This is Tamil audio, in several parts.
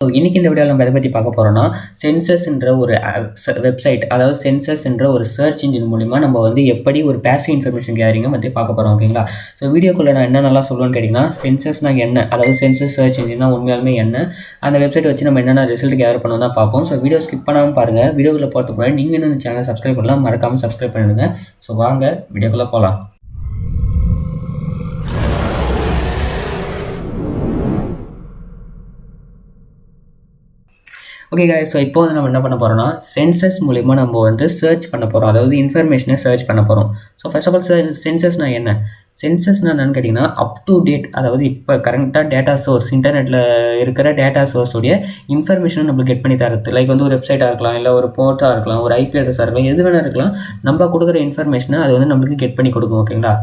ஸோ இன்றைக்கி இந்த வீடியோவில் நம்ம எதை பற்றி பார்க்க போகிறோம்னா சென்சஸ்ன்ற ஒரு வெப்சைட், அதாவது சென்சஸ்ன்ற ஒரு சர்ச் இன்ஜின் மூலிமா நம்ம வந்து எப்படி ஒரு பேசிவ் இன்ஃபர்மேஷன் கேரிங்கை பற்றி பார்க்க போகிறோம். ஓகேங்களா? ஸோ வீடியோக்குள்ளே நான் என்ன நல்லா சொல்லுவேன்னு கேட்டிங்கன்னா, சென்சஸ்னா என்ன, அதாவது சென்சஸ் சர்ச் இன்ஜின்னா உண்மையாலுமே என்ன, அந்த வெப்சைட் வச்சு நம்ம என்னென்ன ரிசல்ட் கேதர் பண்ணணும் தான் பார்ப்போம். ஸோ வீடியோ ஸ்கிப் பண்ணாமல் பாருங்கள். வீடியோக்குள்ளே போகிறதுக்கு முன்னாடி நீங்கள் இன்னும் இந்த சேனலை சப்ஸ்கிரைப் பண்ணலாம், மறக்காமல் சப்ஸ்கிரைப் பண்ணிடுங்க. ஸோ வாங்க வீடியோக்குள்ளே போகலாம். ஓகே guys, ஸோ இப்போ வந்து நம்ம என்ன பண்ண போகிறோம்னா சென்சஸ் மூலிமா நம்ம வந்து சர்ச் பண்ண போகிறோம், அதாவது இன்ஃபர்மேஷனை சர்ச் பண்ண போகிறோம். ஸோ ஃபர்ஸ்ட் ஆஃப் ஆல் சென்சஸ்னால் என்ன, சென்சஸ்னால் என்னன்னு கேட்டிங்கன்னா அப் டு டேட், அதாவது இப்போ கரெக்டாக டேட்டா சோர்ஸ், இன்டர்நெட்டில் இருக்கிற டேட்டா சோர்ஸோடைய இன்ஃபர்மேஷனை நம்மளுக்கு கெட் பண்ணி தரது. லைக் வந்து ஒரு வெப்சைட்டாக இருக்கலாம், இல்லை ஒரு போர்ட்டாக இருக்கலாம், ஒரு ஐபி அட்ரஸாக இருக்கலாம், எது வேணால் இருக்கலாம். நம்ம கொடுக்குற இன்ஃபர்மேஷனை அது வந்து நம்மளுக்கு கெட் பண்ணி கொடுக்கும். ஓகேங்களா?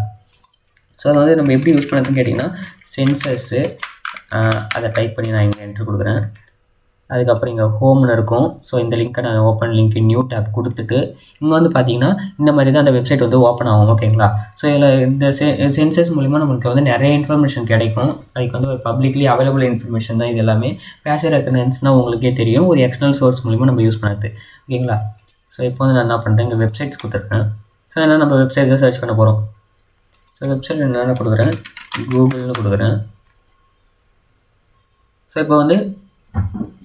ஸோ அதை வந்து நம்ம எப்படி யூஸ் பண்ணுறதுன்னு கேட்டிங்கன்னா, சென்சஸ்ஸு அதை டைப் பண்ணி நான் இங்கே என்ட்ரு கொடுக்குறேன். அதுக்கப்புறம் இங்கே ஹோம்னு இருக்கும். ஸோ இந்த லிங்க்கை நான் ஓப்பன் லிங்க் நியூ டேப் கொடுத்துட்டு இங்கே வந்து பார்த்தீங்கன்னா இந்த மாதிரி தான் அந்த வெப்சைட் வந்து ஓப்பன் ஆகும். ஓகேங்களா? ஸோ இதில் இந்த சென்சஸ் மூலிமா நம்மளுக்கு வந்து நிறைய இன்ஃபர்மேஷன் கிடைக்கும். அதுக்கு வந்து ஒரு பப்ளிக்லி அவைலபிள் இன்ஃபர்மேஷன் தான் இது எல்லாமே. பேசிவ் ரெக்கனன்ஸ்னால் உங்களுக்கே தெரியும், ஒரு எக்ஸ்டர்னல் சோர்ஸ் மூலிமா நம்ம யூஸ் பண்ணுறது. ஓகேங்களா? ஸோ இப்போ வந்து நான் என்ன பண்ணுறேன், இங்கே வெப்சைட்ஸ் கொடுத்துருக்கேன். ஸோ என்ன நம்ம வெப்சைட் சர்ச் பண்ண போகிறோம். ஸோ வெப்சைட் என்னென்ன கொடுக்குறேன், கூகுள்னு கொடுக்குறேன். ஸோ இப்போ வந்து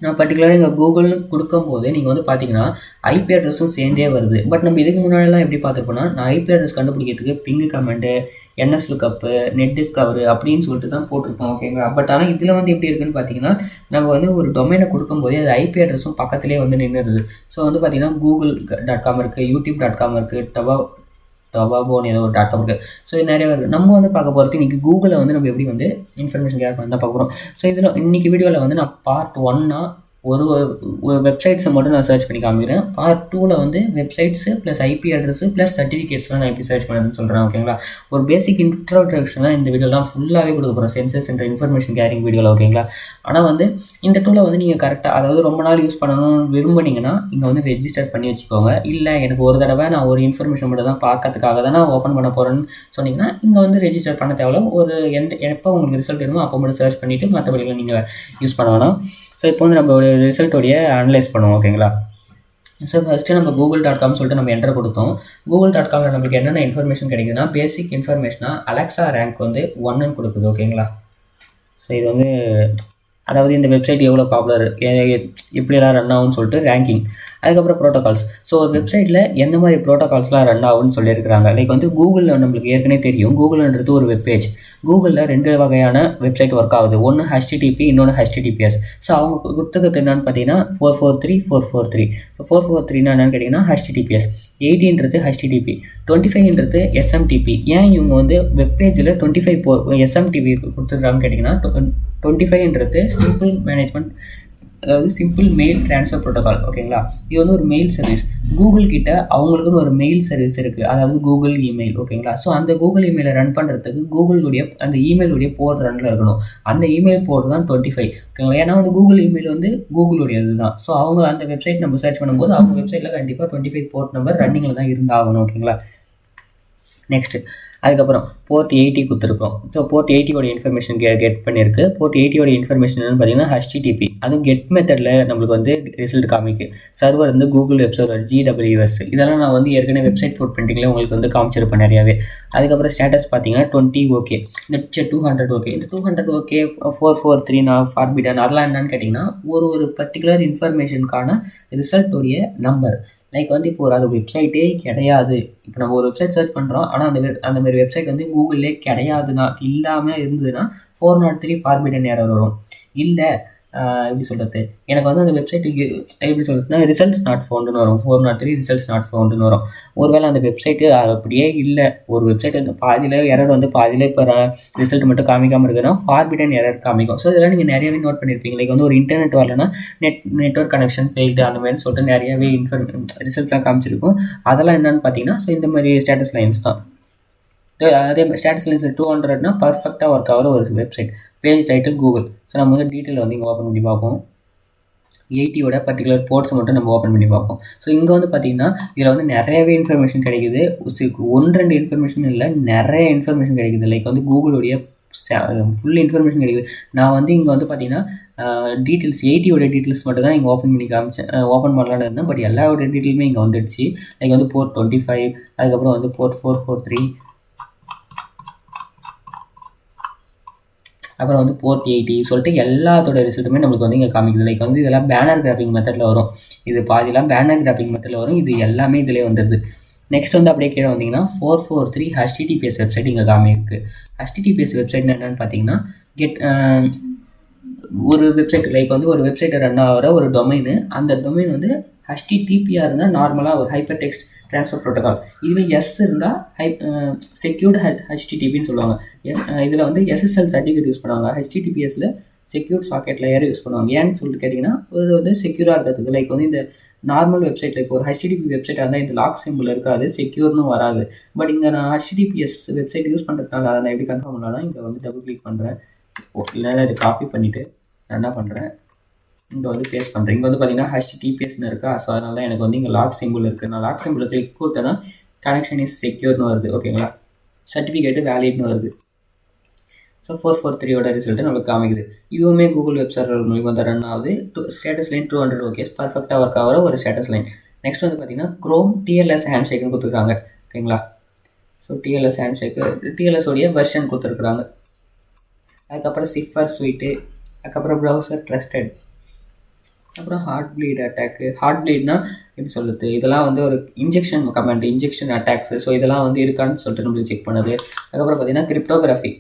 நான் பர்டிகுலராக இங்கே கூகுள்னு கொடுக்கும்போது நீங்கள் வந்து பார்த்தீங்கன்னா ஐபி அட்ரஸும் சேர்ந்தே வருது. பட் நம்ம இதுக்கு முன்னாடிலாம் எப்படி பார்த்துருப்போம்னா, நான் ஐபி அட்ரஸ் கண்டுபிடிக்கிறதுக்கு ping command, NS lookup, net discover அப்படின்னு சொல்லிட்டு தான் போட்டிருப்போம். ஓகேங்களா? பட் ஆனால் இதில் வந்து எப்படி இருக்குன்னு பார்த்தீங்கன்னா, நம்ம வந்து ஒரு டொமைனை கொடுக்கும்போதே அது ஐபி அட்ரஸும் பக்கத்துலேயே வந்து நின்றுடுது. ஸோ வந்து பார்த்தீங்கன்னா google.com இருக்குது, youtube.com இருக்குது, டபாபோன்னு ஏதோ ஒரு .com இருக்குது. ஸோ நிறைய இருக்குது. நம்ம வந்து பார்க்க போகிறது இன்றைக்கி கூகுளில் வந்து நம்ம எப்படி வந்து இன்ஃபர்மேஷன் கேர் பண்ணி தான் பார்க்க போகிறோம். ஸோ இதில் இன்றைக்கி வீடியோவில் வந்து நான் பார்ட் 1 ஒரு வெப்சைட்ஸை மட்டும் நான் சர்ச் பண்ணி காமிக்கிறேன். பார்ட் 2ல் வந்து websites plus IP address plus சர்டிஃபிகேட்ஸ்லாம் நான் எப்படி சர்ச் பண்ணுறதுன்னு சொல்கிறேன். ஓகேங்களா? ஒரு பேசிக் இன்ட்ரோடக்ஷன் தான் இந்த வீடியோலாம் ஃபுல்லாகவே கொடுக்க போகிறோம், சென்சஸ் என்ற இன்ஃபர்மேஷன் கேரிங் வீடியோவில். ஓகேங்களா? ஆனால் வந்து இந்த டூலை வந்து நீங்கள் கரெக்டாக, அதாவது ரொம்ப நாள் யூஸ் பண்ணணும்னு விரும்புனீங்கன்னா இங்கே வந்து ரெஜிஸ்டர் பண்ணி வச்சுக்கோங்க. இல்லை எனக்கு ஒரு தடவை நான் ஒரு இன்ஃபர்மேஷன் மட்டும் தான் பார்க்கறதுக்காக தான் நான் ஓப்பன் பண்ண போகிறேன்னு சொன்னீங்கன்னா இங்கே வந்து ரெஜிஸ்டர் பண்ண தேவையில்ல. ஒரு எப்போ உங்களுக்கு ரிசல்ட் வேணுமோ அப்போ மட்டும் சர்ச் பண்ணிவிட்டு மற்றபடியில் நீங்கள் யூஸ் பண்ண வேணாம். ஸோ இப்போ வந்து நம்ம ரிசல்ட்டோடைய அனலைஸ் பண்ணுவோம். ஓகேங்களா? ஸோ ஃபஸ்ட்டு நம்ம google.com சொல்லிட்டு நம்ம என்டர் கொடுத்தோம். google.comல நம்மளுக்கு என்னென்ன இன்ஃபர்மேஷன் கிடைக்குதுன்னா, பேசிக் இன்ஃபர்மேஷனாக அலெக்ஸா ரேங்க் வந்து 1ன்னு கொடுக்குது. ஓகேங்களா? ஸோ இது வந்து அதாவது இந்த வெப்சைட் எவ்வளோ பாப்புலர், எப்படியெல்லாம் ரன் ஆகும்னு சொல்லிட்டு ரேங்கிங். அதுக்கப்புறம் ப்ரோட்டோகால்ஸ். ஸோ ஒரு வெப்சைட்டில் எந்த மாதிரி ப்ரோட்டோகால்ஸ்லாம் ரன் ஆகும்னு சொல்லியிருக்கிறாங்க. லைக் வந்து கூகுளில் நம்மளுக்கு ஏற்கனவே தெரியும், கூகுள்ன்றது ஒரு வெப்பேஜ். கூகுளில் 2 வகையான வெப்சைட் ஒர்க் ஆகுது. ஒன்று HTTP, இன்னொன்று HTTPS. ஸோ அவங்க கொடுத்துக்கிறது என்னென்னு பார்த்தீங்கன்னா 443. ஸோ 443 என்னென்னு கேட்டிங்கன்னா HTTPS, 80ன்றது HTTP, 25ன்றது SMTP. ஏன் இவங்க வந்து வெப்பேஜில் 25 SMTP கொடுத்துருக்காங்கன்னு கேட்டிங்கன்னா, 25ன்றது சிம்பிள் மேனேஜ்மெண்ட், அதாவது சிம்பிள் மெயில் ட்ரான்ஸ்ஃபர் ப்ரோட்டோகால். ஓகேங்களா? இது வந்து ஒரு மெயில் சர்வீஸ். கூகுள் கிட்ட அவங்களுக்குன்னு ஒரு மெயில் சர்வீஸ் இருக்குது, அதாவது கூகுள் இமெயில். ஓகேங்களா? ஸோ அந்த கூகுள் இமெயிலை ரன் பண்ணுறதுக்கு கூகுளுடைய அந்த இமெயிலுடைய போர்ட் ரன்னில் இருக்கணும். அந்த இமெயில் போர்ட் தான் 25. ஓகேங்களா? ஏன்னா வந்து கூகுள் இமெயில் வந்து கூகுளுடையது தான். ஸோ அவங்க அந்த வெப்சைட் நம்ம சர்ச் பண்ணும்போது அவங்க வெப்சைட்டில் கண்டிப்பாக 25 போர்ட் நம்பர் ரன்னிங்கில் தான் இருந்தாகணும். ஓகேங்களா? நெக்ஸ்ட்டு அதுக்கப்புறம் போர்ட் 80 கொடுத்துருக்கோம். ஸோ போர்ட் 80யோட இன்ஃபர்மேஷன் கெட் பண்ணியிருக்கு. போர்ட் 80யோட இன்ஃபர்மேஷன் என்னென்னு பார்த்தீங்கன்னா HTTP. அதுவும் கெட் மெத்தடில் நம்மளுக்கு வந்து ரிசல்ட் காமிக்கு. சர்வர் வந்து கூகுள் வெப் சர்வர் GWS. இதெல்லாம் நான் வந்து ஏற்கனவே வெப்சைட் ஃபுட் பிரிண்டிங்கில் உங்களுக்கு வந்து காமிச்சிருப்பேன் நிறையாவே. அதுக்கப்புறம் ஸ்டேட்டஸ் பார்த்தீங்கன்னா 20 ஓகே, இந்த 200 ஓகே. இந்த 200 ஓகே, 443 நான் ஃபார்பிடன், அதெல்லாம் என்னன்னு கேட்டிங்கன்னா ஒரு பர்டிகுலர் இன்ஃபர்மேஷனுக்கான ரிசல்ட்டுடைய நம்பர். லைக் வந்து இப்போ அது வெப்சைட்டே கிடையாது, இப்போ நம்ம ஒரு வெப்சைட் சர்ச் பண்ணுறோம், ஆனால் அந்த மாதிரி வெப்சைட் வந்து கூகுள்லே கிடையாதுன்னா, இல்லாமல் இருந்ததுன்னா 403 ஃபார்பிடன் எரர் வரும். இல்லை எப்படி சொல்கிறது, எனக்கு வந்து அந்த வெப்சைட்டுக்கு எப்படி சொல்கிறதுனா ரிசல்ட்ஸ் நாட் ஃபவுண்டுன்னு வரும், 403 ரிசல்ட்ஸ் நாட் ஃபவுண்டுன்னு வரும். ஒருவேளை அந்த வெப்சைட்டு அப்படியே இல்லை, ஒரு வெப்சைட் வந்து பாதியில் எரர் வந்து பாதியில் இப்போ ரிசல்ட் மட்டும் காமிக்காமல் இருக்குதுன்னா ஃபார்பிடன் எரர் காமிக்கும். ஸோ இதெல்லாம் நீங்கள் நிறையவே நோட் பண்ணியிருப்பீங்க. லைக் வந்து ஒரு இன்டர்நெட் வரலன்னா நெட்வொர்க் கனெக்ஷன் ஃபெயில்டு அந்த மாதிரி சொல்லிட்டு நிறையவே ரிசல்ட்லாம் காமிச்சிருக்கும். அதெல்லாம் என்னென்னு பார்த்தீங்கன்னா, ஸோ இந்த மாதிரி ஸ்டேட்டஸ் லைன்ஸ் தான். அதே மாதிரி ஸ்டேட்டஸ் லைன்ஸ் 200னா பர்ஃபெக்டாக ஒர்க் ஆகிற ஒரு website. Page title Google. So நம்ம வந்து டீட்டெயில் வந்து இங்கே ஓப்பன் பண்ணி பார்ப்போம். 80யோட பர்டிகுலர் போர்ட்ஸை மட்டும் நம்ம ஓப்பன் பண்ணி பார்ப்போம். ஸோ இங்கே வந்து பார்த்திங்கன்னா இதில் வந்து நிறையவே இன்ஃபர்மேஷன் கிடைக்குது. 1-2 இன்ஃபர்மேஷன் இல்லை, நிறைய இன்ஃபர்மேஷன் கிடைக்குது. லைக் வந்து கூகுளுடைய ஃபுல் இன்ஃபர்மேஷன் கிடைக்குது. நான் வந்து இங்கே வந்து பார்த்தீங்கன்னா டீட்டெயில்ஸ் 80யோட டீட்டெயில்ஸ் மட்டும் தான் இங்கே ஓப்பன் பண்ணி காமிச்சேன், ஓப்பன் பண்ணலான்னு இருந்தேன். பட் எல்லாரோட டீட்டெயிலுமே இங்கே வந்துடுச்சு. லைக் வந்து போர்ட் 25, அதுக்கப்புறம் வந்து போர்ட் 443, அப்புறம் வந்து போர்ட் 80 சொல்லிட்டு எல்லாத்தோட ரிசல்ட்டுமே நம்மளுக்கு வந்து இங்கே காமிக்குது. லைக் வந்து இதெல்லாம் பேனர் கிராஃபிங் மெத்தடில் வரும். இது பாதிலாம் பேனர் கிராஃபிங் மெத்தடில் வரும். இது எல்லாமே இதிலே வந்துடுது. நெக்ஸ்ட் வந்து அப்படியே கீழே வந்தீங்கன்னா 443 HTTPS வெப்சைட் இங்கே காமிக்கு. HTTPS வெப்சைட் என்னென்னு பார்த்தீங்கன்னா ஒரு வெப்சைட், லைக் வந்து ஒரு வெப்சைட்டை ரன் ஆகிற ஒரு டொமைனு. அந்த டொமைன் வந்து HTTPயாக இருந்தால் நார்மலாக ஒரு ஹைப்பர் டெக்ஸ்ட் ட்ரான்ஸ்ஃபர் ப்ரோட்டோகால். இதுவே எஸ் இருந்தால் செக்யூர்டு HTTPன்னு சொல்லுவாங்க. இதில் வந்து SSL சர்டிஃபிகேட் யூஸ் பண்ணுவாங்க. HTTPSல செக்யூர்ட் சாக்கெட் லேயர் யூஸ் பண்ணுவாங்க. ஏன்னு சொல்லிட்டு கேட்டிங்கன்னா ஒரு வந்து செக்யூராக இருக்கிறதுக்கு. லைக் வந்து இந்த நார்மல் வெப்சைட்டில் இப்போ ஒரு HTTP வெப்சைட்டாக இருந்தால் இந்த லாக் சிம்பிள் இருக்காது, செக்யூர்னு வராது. பட் இங்கே நான் HTTPS வெப்சைட் யூஸ் பண்ணுறதுனால அதை நான் எப்படி கன்ஃபார்ம் பண்ணலாம்னா இங்கே வந்து டபுள் கிளிக் பண்ணுறேன். இல்லைன்னா இதை காப்பி பண்ணிவிட்டு நான் என்ன பண்ணுறேன், இங்கே வந்து பேஸ்ட் பண்ணுறேன். இங்கே வந்து பார்த்தீங்கன்னா HTTPSன்னு இருக்கா. ஸோ அதனால தான் எனக்கு வந்து இங்கே லாக் சிம்பிள் இருக்குது. நான் லாக் சிம்பிள் கிளிக் கொடுத்தேன்னா கனெக்ஷன் இஸ் செக்யூர்னு வருது. ஓகேங்களா, சர்டிஃபிகேட்டு வேலிட்னு வருது. ஸோ 443யோட ரிசல்ட்டு நம்மளுக்கு காமிக்குது. இதுவுமே கூகுள் வெப் சர்வர் மூலிமா தான் ரன் ஆகுது. ஸ்டேட்டஸ் லைன் 200 ஓகேஸ் பர்ஃபெக்டாக ஒர்க் ஆகிற ஒரு ஸ்டேட்டஸ் லைன். நெக்ஸ்ட் வந்து பார்த்தீங்கன்னா க்ரோம் TLS ஹேண்ட் ஷேக்குன்னு கொடுத்துருக்காங்க. ஓகேங்களா, ஸோ TLS ஹேண்ட் ஷேக்கு TLSோடைய வெர்ஷன் கொடுத்துருக்குறாங்க. அதுக்கப்புறம் சிஃபர் ஸ்வீட்டு, அதுக்கப்புறம் ப்ரௌசர் ட்ரஸ்டட், அப்புறம் ஹார்ட் ப்ளீட் அட்டாக்கு. ஹார்ட் ப்ளீட்னா எப்படி சொல்லுது, இதெல்லாம் வந்து ஒரு injection command, injection attacks. So இதெல்லாம் வந்து இருக்கான்னு சொல்லிட்டு நம்மளுக்கு செக் பண்ணுது. அதுக்கப்புறம் பார்த்தீங்கன்னா கிரிப்டோகிராஃபி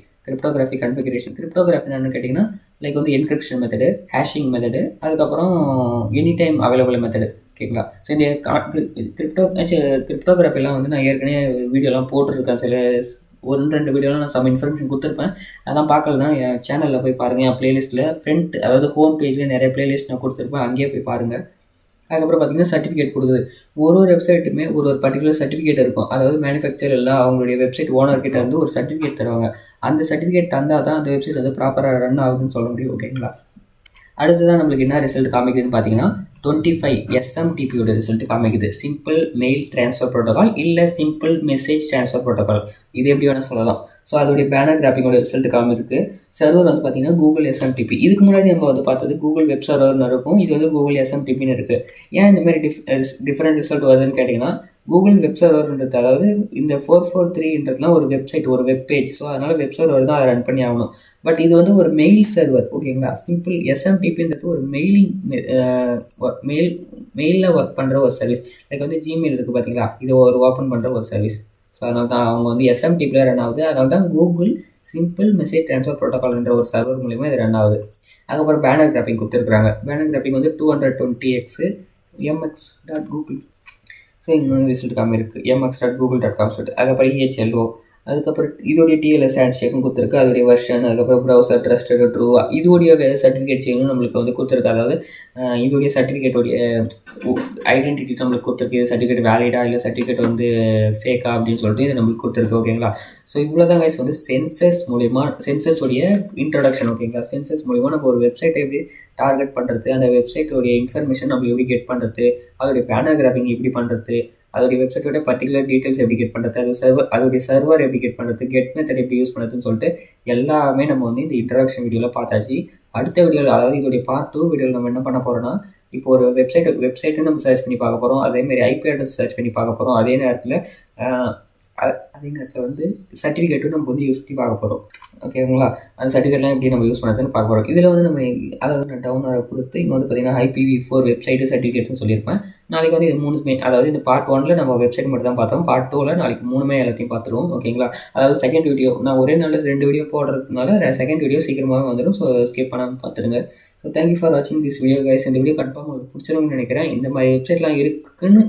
கன்ஃபிகரேஷன். கிரிப்டோகிராஃபி என்னென்னு கேட்டிங்கன்னா லைக் வந்து என்கிரிப்ஷன் மெத்தடு, ஹேஷிங் மெத்தடு, அதுக்கப்புறம் எனி டைம் அவைலபிள் மெத்தடு. ஓகேங்களா, ஸோ இந்த கிரிப்டோகிராஃபிலாம் வந்து நான் ஏற்கனவே வீடியோலாம் போட்டிருக்கேன். சில 1-2 வீடியோலாம் நான் சம் இன்ஃபர்மேஷன் கொடுத்துருப்பேன். அதெல்லாம் பார்க்கலன்னா என் சேனலில் போய் பாருங்கள். என் ப்ளேலிஸ்ட்டில் ஃப்ரண்ட், அதாவது ஹோம் பேஜில் நிறைய ப்ளேலிஸ்ட் நான் கொடுத்துருப்பேன், அங்கேயே போய் பாருங்கள். அதுக்கப்புறம் பார்த்தீங்கன்னா சர்டிஃபிகேட் கொடுக்குது. ஒரு வெப்சைட்டுமே ஒரு பர்டிகுலர் சர்டிஃபிகேட் இருக்கும். அதாவது மேனுஃபேக்சர் இல்லை அவங்களுடைய வெப்சைட் ஓனர்கிட்ட வந்து ஒரு சர்டிஃபிகேட் தருவாங்க. அந்த சர்டிஃபிகேட் தந்தால் தான் அந்த வெப்சைட் வந்து ப்ராப்பராக ரன் ஆகுதுன்னு சொல்ல முடியும். ஓகேங்களா, அடுத்ததான் நம்மளுக்கு என்ன ரிசல்ட் காமிக்குதுன்னு பார்த்தீங்கன்னா 25 SMTPயோட ரிசல்ட் காமிக்குது. சிம்பிள் மெயில் ட்ரான்ஸ்ஃபர் ப்ரோட்டோகால் இல்லை சிம்பிள் மெசேஜ் ட்ரான்ஸ்ஃபர் ப்ரோட்டோகால், இது எப்படி வேணால் சொல்லலாம். ஸோ அதோடைய பேனர் கிராஃபிங்கோட ரிசல்ட் காமிருக்கு. சர்வர் வந்து பார்த்தீங்கன்னா கூகுள் SMTP. இதுக்கு முன்னாடி நம்ம வந்து பார்த்தது கூகுள் வெப் சர்வர்னு இருக்கும். இது வந்து கூகுள் SMTPன்னு இருக்குது. ஏன் இந்த மாதிரி டிஃப்ரெண்ட் ரிசல்ட் வருதுன்னு கேட்டிங்கன்னா கூகுள் வெப் சர்வர்ன்றது, அதாவது இந்த 443ன்றதுலாம் ஒரு வெப்சைட், ஒரு வெப் பேஜ். ஸோ அதனால் வெப் சர்வர் தான் அதை ரன் பண்ணி ஆகணும். பட் இது வந்து ஒரு மெயில் சர்வர். ஓகேங்களா, சிம்பிள் SMTPன்றது ஒரு மெயிலில் ஒர்க் பண்ணுற ஒரு சர்வீஸ். லைக் வந்து ஜிமெயில் இருக்குது பார்த்தீங்களா, இது ஒரு ஓப்பன் பண்ணுற ஒரு சர்வீஸ். ஸோ அதனால தான் அவங்க வந்து SMTPயில் ரன் ஆகுது. அதனால தான் கூகுள் சிம்பிள் மெசேஜ் ட்ரான்ஸ்ஃபர் ப்ரோட்டோகால்ன்ற ஒரு சர்வர் மூலிமா இது ரன் ஆகுது. அதுக்கப்புறம் பேனர் கிராஃபிங் கொடுத்துருக்குறாங்க. பேனர் கிராஃபிங் வந்து 220x mx.google. ஸோ இங்கே வந்து ரிசல்ட் காமிருக்கு mx.google.com சொல்லிட்டு. அதுக்கப்புறம் EHLO, அதுக்கப்புறம் இதோடைய TLS ஹேண்ட் ஷேக்கும் கொடுத்துருக்கு, அதோடைய வெர்ஷன், அதுக்கப்புறம் ப்ரௌசர் ட்ரஸ்டட் ட்ரூ, இதோடைய சர்டிஃபிகேட் செய்யணும் நம்மளுக்கு வந்து கொடுத்துருக்கு. அதாவது இதோடைய சர்டிஃபிகேட்டோடைய ஐடென்டிட்டி நம்மளுக்கு கொடுத்துருக்கு. இது சர்டிஃபிகேட் வேலிடா இல்லை சர்டிஃபிகேட் வந்து ஃபேக்கா அப்படின்னு சொல்லிட்டு இது நம்மளுக்கு கொடுத்துருக்கு. ஓகேங்களா, ஸோ இவ்வளோதான் கைஸ் வந்து சென்சஸோடைய இன்ட்ரடக்ஷன். ஓகேங்களா, சென்சஸ் மூலிமா நம்ம ஒரு வெப்சைட்டை எப்படி டார்கெட் பண்ணுறது, அந்த வெப்சைட்டோடைய இன்ஃபர்மேஷன் நம்ம எப்படி கெட் பண்ணுறது, அதோடைய பேனர் கிராஃபிங் எப்படி பண்ணுறது, அதோடைய வெப்சைட்டோட பர்டிகுலர் டீட்டெயில்ஸ் எப்படி கெட் பண்ணுறது, அதோடைய சர்வர் எப்படி கெட் பண்ணுறது, கெட் மெத்தட் எப்படி யூஸ் பண்ணுறதுன்னு சொல்லிட்டு எல்லாமே நம்ம வந்து இந்த இன்ட்ரடக்ஷன் வீடியோவில் பார்த்தாச்சு. அடுத்த வீடியோவில், அதாவது இதோடைய பார்ட் 2 வீடியோவில் நம்ம என்ன பண்ண போகிறோம்னா, இப்போ ஒரு வெப்சைட்டை நம்ம சர்ச் பண்ணி பார்க்க போகிறோம். அதேமாதிரி IP அட்ரஸ் சர்ச் பண்ணி பார்க்க போகிறோம். அதே நேரத்தில் வந்து சர்டிஃபிகேட்டும் நம்ம வந்து யூஸ் பண்ணி பார்க்க போகிறோம். ஓகேங்களா, அந்த சர்டிஃபிகேட்லாம் எப்படி நம்ம யூஸ் பண்ணுறதுன்னு பார்க்க போகிறோம். இதில் வந்து நம்ம அதாவது நான் டவுன் கொடுத்து இங்கே வந்து பார்த்திங்கன்னா IPv4 வெப்சைட்டு சர்டிஃபிகேட்ஸ்னு சொல்லியிருப்பேன். நாளைக்கு வந்து இது 3மே, அதாவது இந்த பார்ட் 1ல் நம்ம வெப்சைட் மட்டும் தான் பார்த்தோம். பார்ட் 2ல் நாளைக்கு 3மே எல்லாத்தையும் பார்த்துருவோம். ஓகேங்களா, அதாவது செகண்ட் வீடியோ நான் ஒரே நாளில் 2 வீடியோ போடுறதுனால செகண்ட் வீடியோ சீக்கிரமாகவே வந்துடும். ஸோ ஸ்கிப் பண்ணாமல் பார்த்துருங்க. ஸோ தேங்க்யூ ஃபார் வாட்சிங் திஸ் வீடியோ கைஸ். இந்த வீடியோ கன்ஃபார்ம் உங்களுக்கு பிடிச்சிருக்குன்னு நினைக்கிறேன். இந்த மாதிரி வெப்சைட்லாம் இருக்குன்னு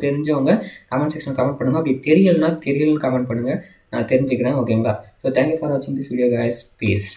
தெரிஞ்சவங்க கமெண்ட் செக்ஷன் கமெண்ட் பண்ணுங்கள். அப்படி தெரியலன்னு கமெண்ட் பண்ணுங்கள், நான் தெரிஞ்சுக்கிறேன். ஓகேங்களா, ஸோ தேங்க்யூ ஃபார் வாட்சிங் திஸ் வீடியோ கைஸ். பீஸ்.